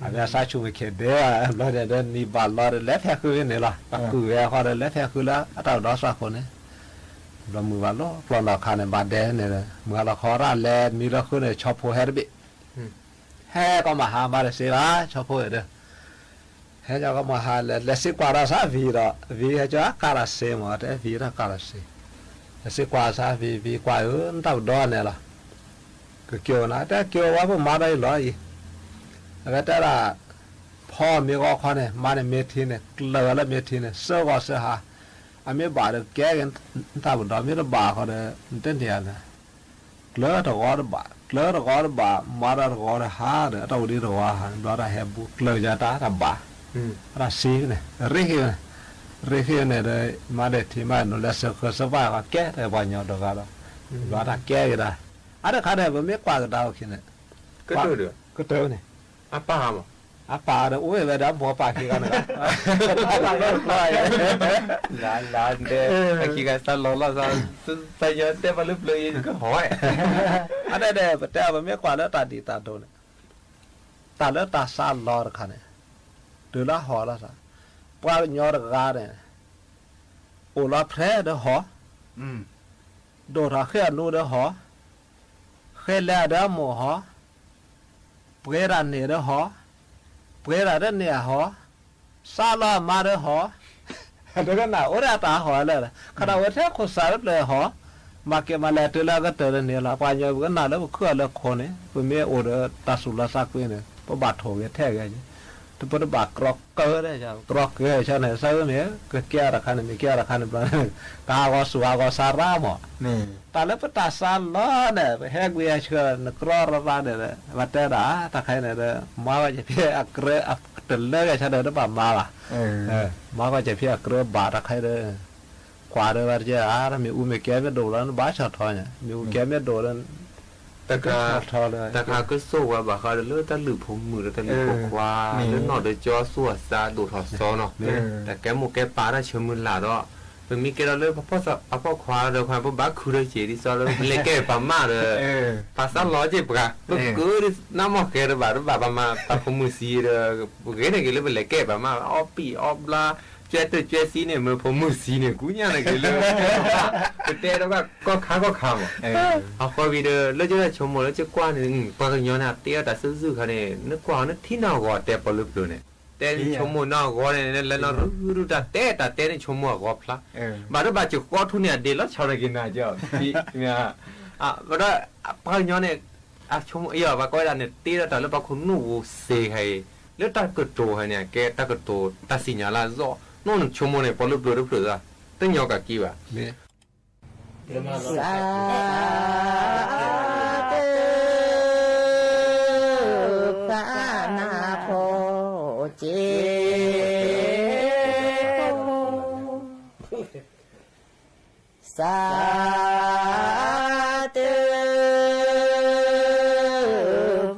อันนี้ซาชูไปเขียนเดียเราเดินนี่บาลเราเล็บแพคือเนี่ยล่ะกูเวเขาเล็บแพคือแล้วถ้าเราสะคนเนี่ยเรามือบาลเราปลอนเราขาเนี่ยบาดเดนเนี่ยเมื่อเราขอร้านแลมีเราคือเนี่ยชอบโพเฮร์บิแฮ่ก็มาหามาเลยสิละชอบโพเฮร์เด้อเฮ้ยเจ้าก็มาหาเลสิกว่าราซาวีระวีเจ้าการาเซมาแต่วีระการาเซเลสิกว่าซาวีกว่าต้าดอนเนี่ยล่ะก็เกี่ยวนะแต่เกี่ยวว่าพวกมาได้หรออีแล้วแต่ละพ่อมีก็ข้อเนี่ยมาเนี่ยเมทีเนี่ยเลือแล้วเมทีเนี่ยเสือก็เสือหาอันนี้บาดแก่กันต้าดอนมีระบาเขาเนี่ยเต้นเดียนะเลือตะกอระบาเลือตะกอระบามาตะกอระหาเนี่ยเราดีระว่าเราได้เห็บบุเลือจะตาระบาราศีเนี่ยเรื่องเนี่ยเลยมาเด็ดที่มาโนเลสก็สบายก็แก่แต่วันยอดก็แล้วว่าถ้าแก่ก็ได้อะไรขาดเนี่ยไม่กว่าก็ดาวขี้เนี่ยก็เจอเดือก็เจอเนี่ยอาป้ามั้งอาป้าเนี่ยโอ้ยเวลาหัวปากขี้กันนะล้านเด้อขี้กันตลอดแล้วซะเยอะแต่ว่าลึกเลยก็หอยอันนี้เด้อแต่ว่าไม่กว่าแล้วตาดีตาโดนตาแล้วตาซาลอร์ขาเนี่ยดูแลหอแล้วสิปลาหยอดกาเนี่ยโอลาแพร่เด้อหอโดราเขียนูเด้อหอเขียแล้วเด้อหมูหอเปรย์รันเนี่ยเด้อหอเปรย์รันเนี่ยหอซาลามาเด้อหอเดี๋ยวกันนะโอราตาหอเลยขณะว่าแท้คนสารเลยหอมาเก็บมาแล้วตัวแล้วก็เตือนเนี่ยละปลาหยอดกันน่ะแล้วเคลื่อนแล้วคนเนี่ยเป็นเมียโอเดอตาสุลาสักเนี่ยพอบาดโถเงี้ยแท้ไงทุกคนบากกรอกเกอได้จ้ากรอกเกอใช่ไหมใช่ไหมก็แก่ละคันไม่แก่ละคันปลากาวสุวากสาราหมอนี่แต่แล้วปัตตาสารล้อเนี่ยแหกเวียเชื่อนกรอระบาดเนี่ยวัดแต่ด่าตะใครเนี่ยมาว่าจะเพี้ยอักเรอักเตลเลยใช่ไหมหรือเปล่ามาล่ะมาว่าจะเพี้ยอักเรบาตะใครเลยกว่าเดี๋ยวจะมีอุ้มแก่ไม่โดนแล้วบ้าชอดทอยเนี่ยมีอุ้มแก่ไม่โดนแล้วแต่ขาก็สู้ว่าบ่เขาเลือดตะหลืบผมมือตะหลืบปกควาเลือดหนอดจอสวดซาดูถอดซอเนาะแต่แกหมูแกปลาได้เชื่อมือหลาดอ่ะเป็นมีแกเราเลือดพ่อสเอาพ่อควาเดี๋ยวควาพ่อบ้าคือเลยเจดีซอเลยเล็กแกปลามาเลยภาษาล้อเจ็บกะลูกกูน้ำหมอกแกระบาดปลามาปลาผมมือซีเลยแกเนี่ยแกเลยเป็นเล็กแกปลามาอ้อปีอ้อปลาเจ้าตัวเจ้าซีเนี่ยมือผมมือซีเนี่ยกูเนี่ยอะไรกันเลยแต่แล้วก็ข้าอ่ะเอาพอวีเดอร์แล้วจะชมหมดแล้วจะกว้านหนึ่งปากย้อนอ่ะเตี้ยแต่ซื่อๆเขาเนี่ยนึกกว้างนึกที่นอกก็แต่ปลุกเลยเนี่ยแต่ชมหมดนอกก็เนี่ยแล้วเรารู้แต่เนี่ยชมหมดก็พละบาร์บาจุก็ทุนเนี่ยเดี๋ยวเราชาวกินนะเจ้าพี่เนี่ยว่าปากย้อนเนี่ยชมบาก็ได้เนี่ยเตี้ยแต่แล้วบางคนนู่เสียให้แล้วตากระโตให้เนี่ยแกตากระโตตาสิญญาลาโซโน่นชมเนี่ยปลุกเลยตั้งยอกะกี่วะสาธุพระนาโพเจสาธุ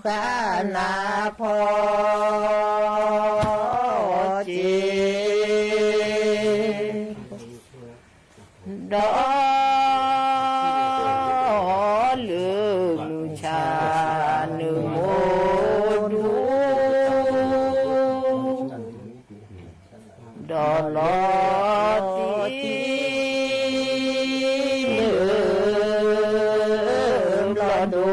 พระนาโพเจดอ ลอตีเลือมลอดู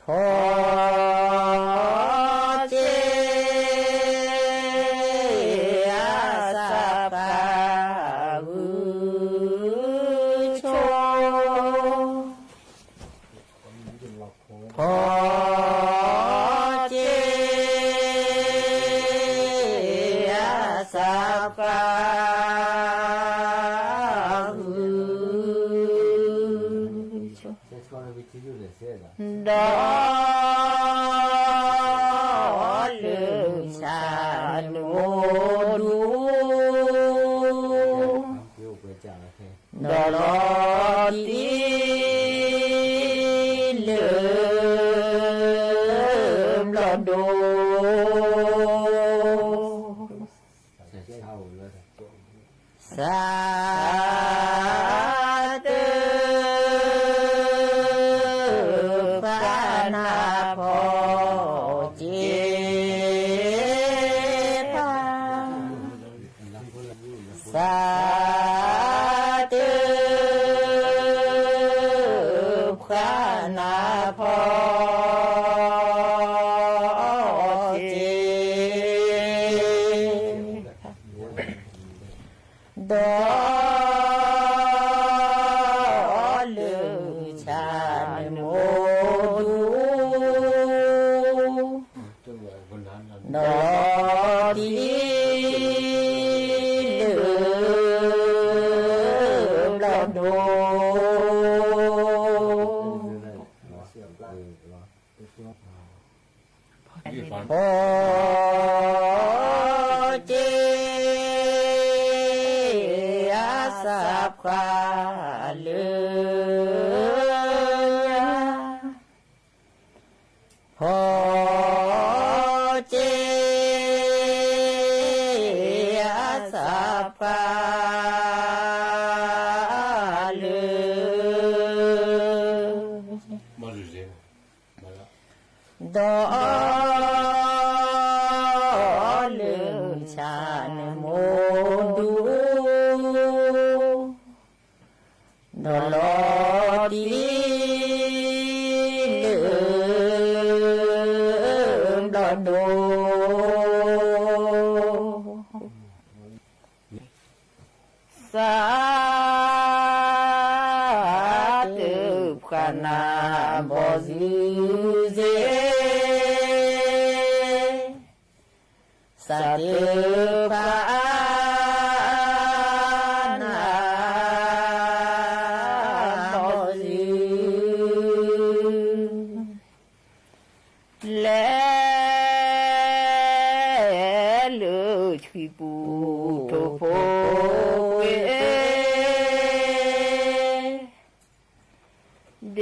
พอเจอาสาปาวุโชพอเจอาสาปาวุโชดอลืมชาโนดูดอลอตีลืมลอดูสาธุปานาโพเจพาสาธุปานาโพเจดอลือชานโมดูดอดีลืมลอดูพอเจอาสาปาเลือพอเจอาสาปาเลือดอลืมชาญโมดูดอลอดีลืมลอดูสาธุขนาบอซูเจสาธุปานาบอซูและเลือชีปูโทโพเวเด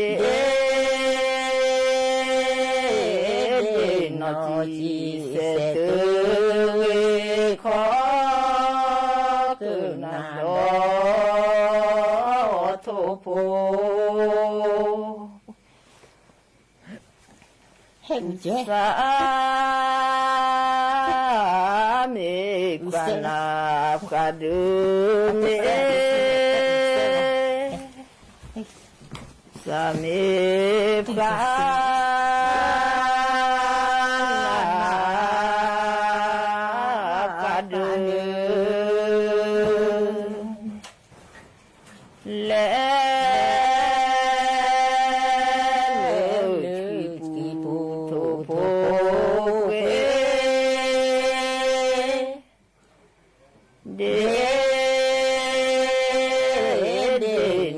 นอจีเสตเวขอตุนาโดโทโพเห็นเจ้าเมกุสนาพระดุเมสามีพระพระดุและปูโทโพเวเด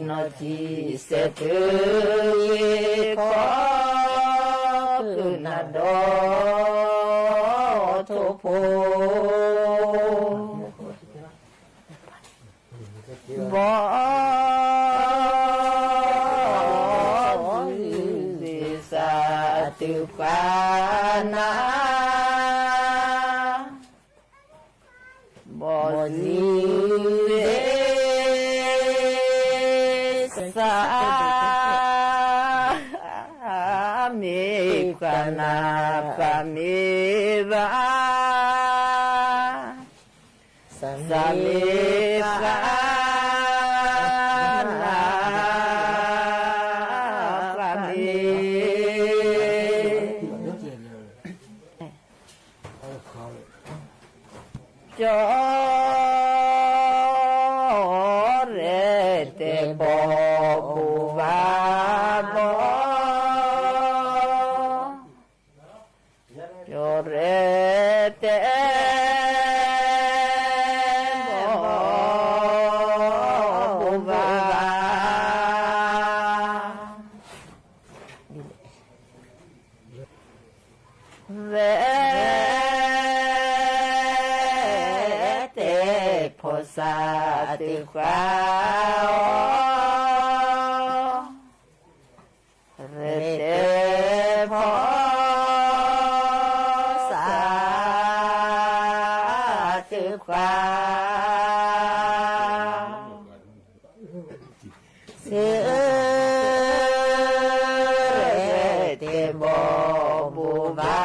นอจีเสตเวขอตุนาโดโทโพบอสาธุปานาบอสีสามีกนาปามี บาสามีกาลากาลีจอเรเตบอบูบาบอจอเรเตเวเตโพสาติควาเรเตโพสาติควาเสเตโบบูบา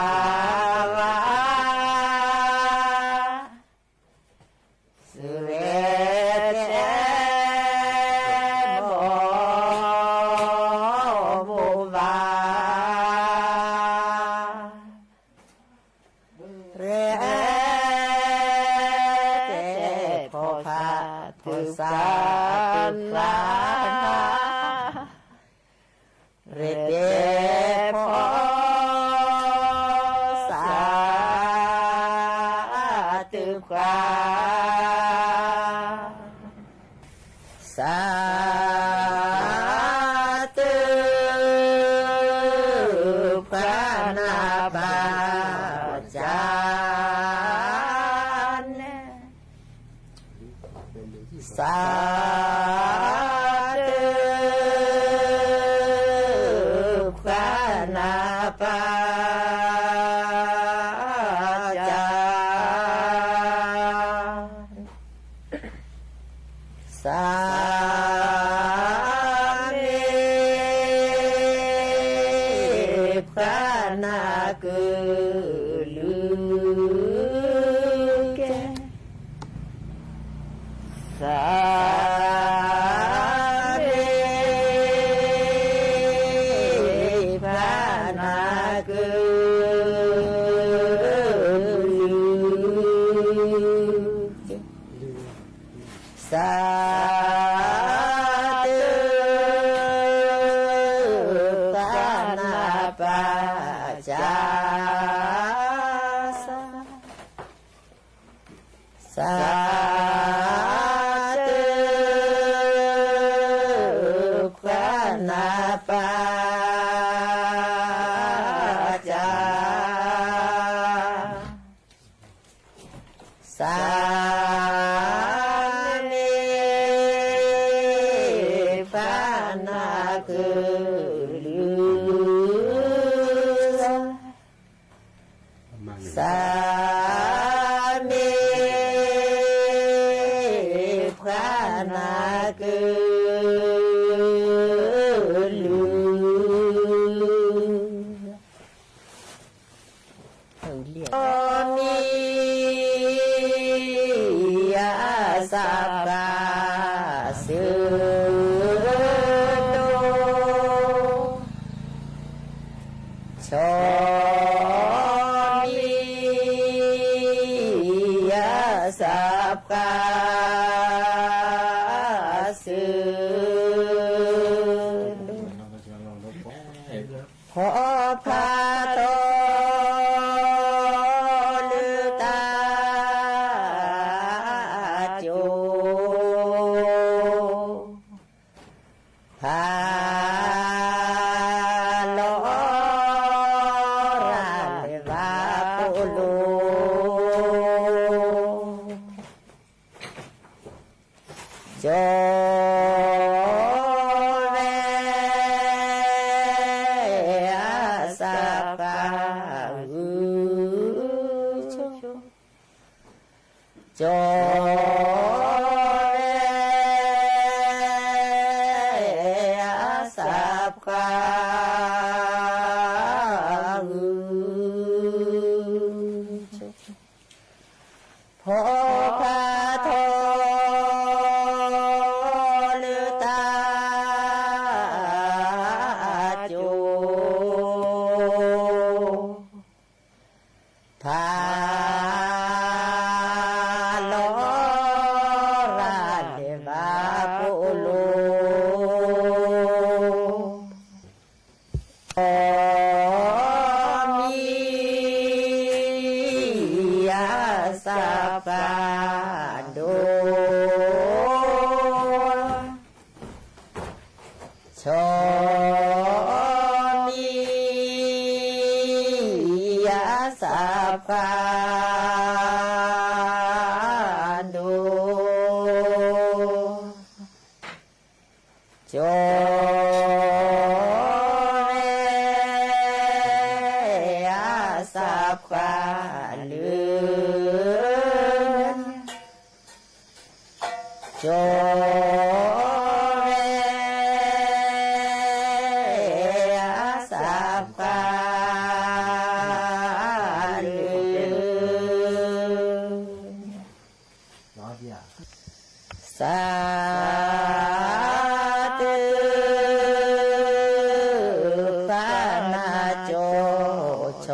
เรเตโพสาตุควาสาตุพระนาบาจารสาปาจาสามีพระนากุลุเกสาสาธุปานาปาจาสาธุปานาปาจาสาสามีพระนากุลุโอมียาสัพพะสุโตโชสัพพะสุขอพระโตลือตาโจพาโลราเลวาปุโลโจเวอาสัพพะอุโชโจเวอาสัพพะอุ พอพาทอเลือตาจูพาลอราเดบาปุโลสัพพะโดชมิยาสัพพะโดจสัพพะเลือนโจสัพพะเลือนสาธุปานาโจโช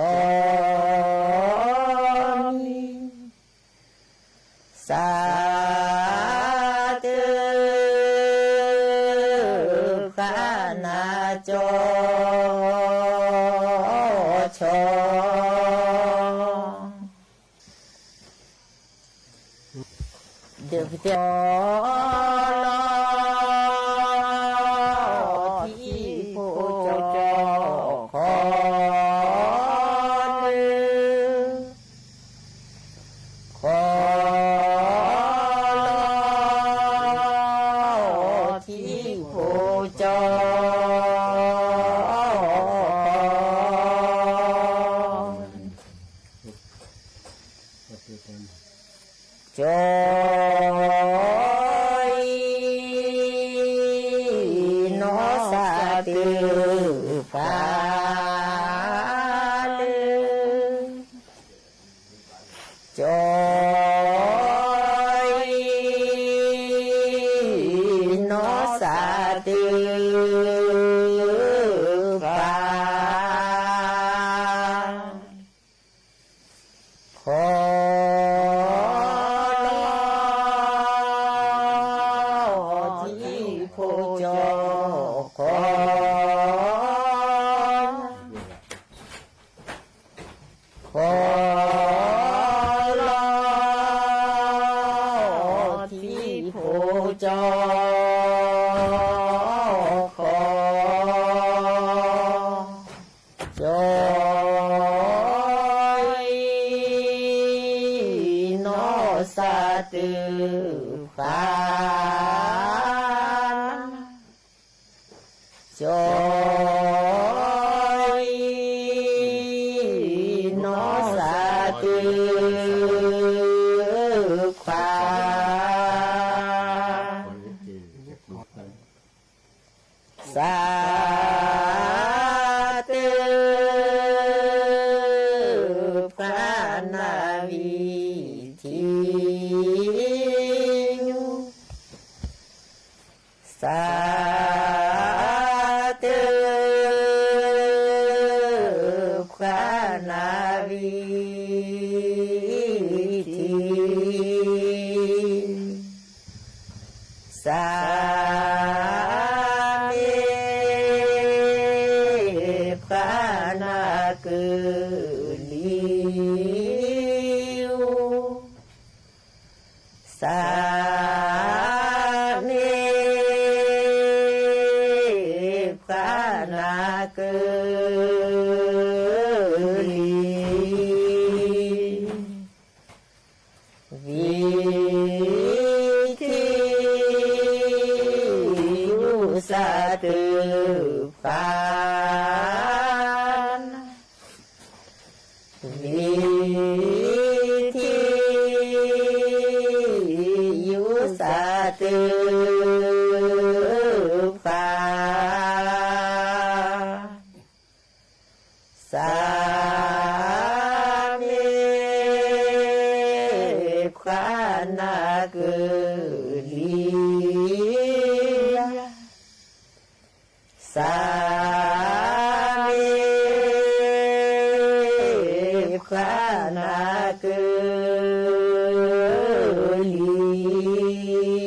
สาธุปานาโจโชเดือดเดือดที่ผู้เจ้าขอขอที่ผู้เจ้าจอยนอสาตือฟาลือจอยนอสาตือฟาขอที่ผู้เจ้าขอขอที่ผู้เจ้าขอจอยนอสาตือฟาจอยนอสาตือฟาสาธุพระนาวิธีสาธุพระนาวิธีสามิพระนากุลิวสามิพระนากุลิวิธียุสาตุปานวิธียุสาตุปานสามิพ านาเกลีสามีพระนาเกลี เ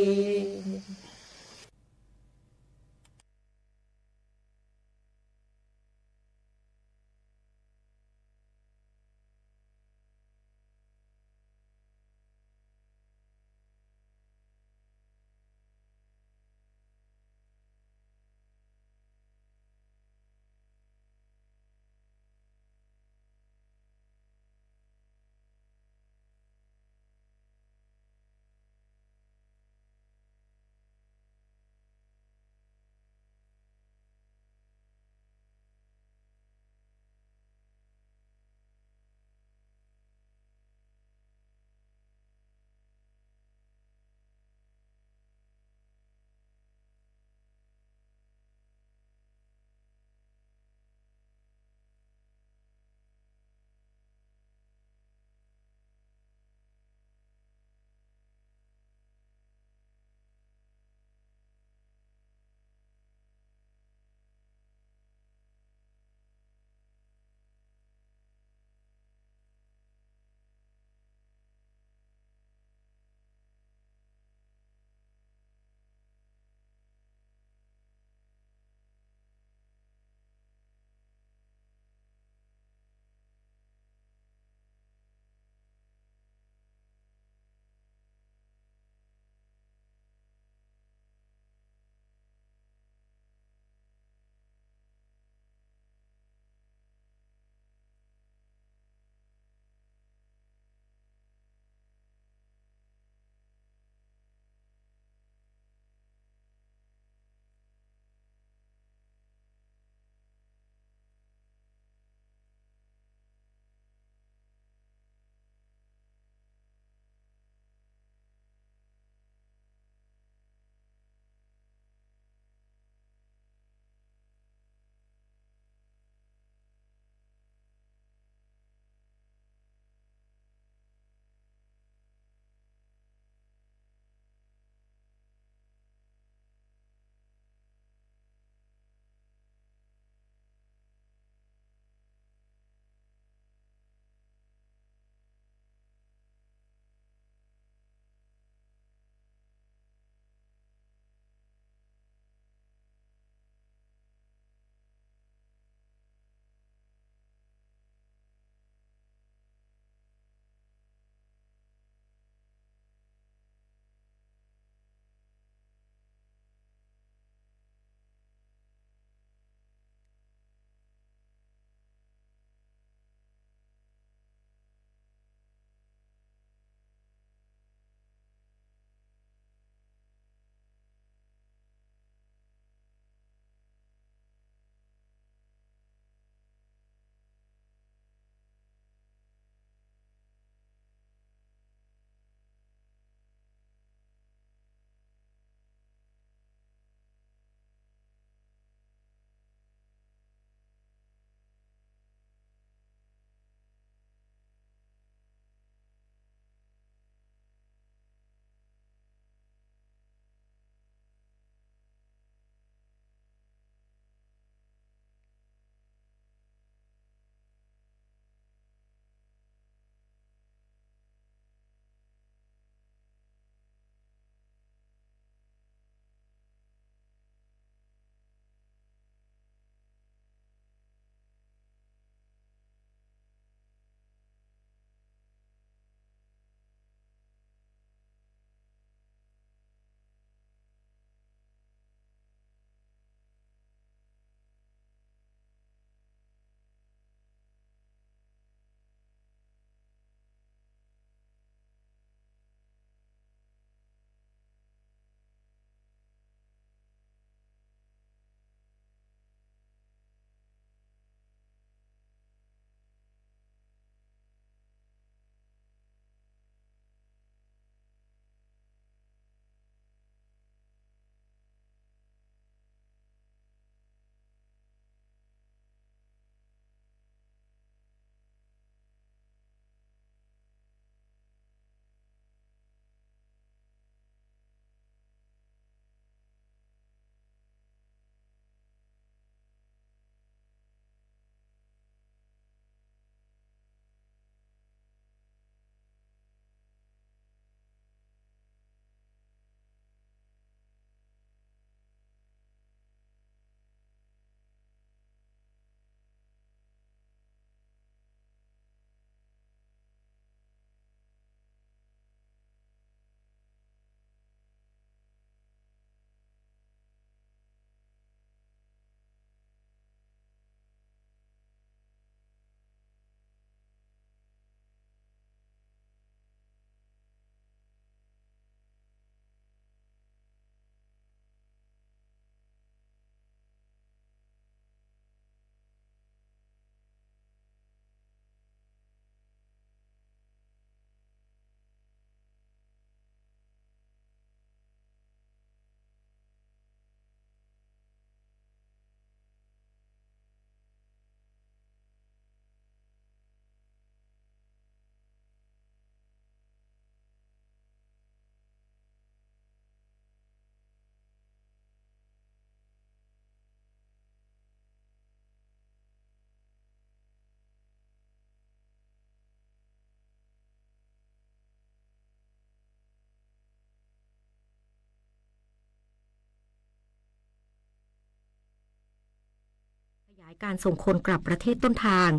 ยายการส่งคนกลับประเทศต้นทาง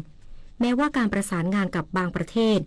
แม้ว่าการประสานงานกับบางประเทศ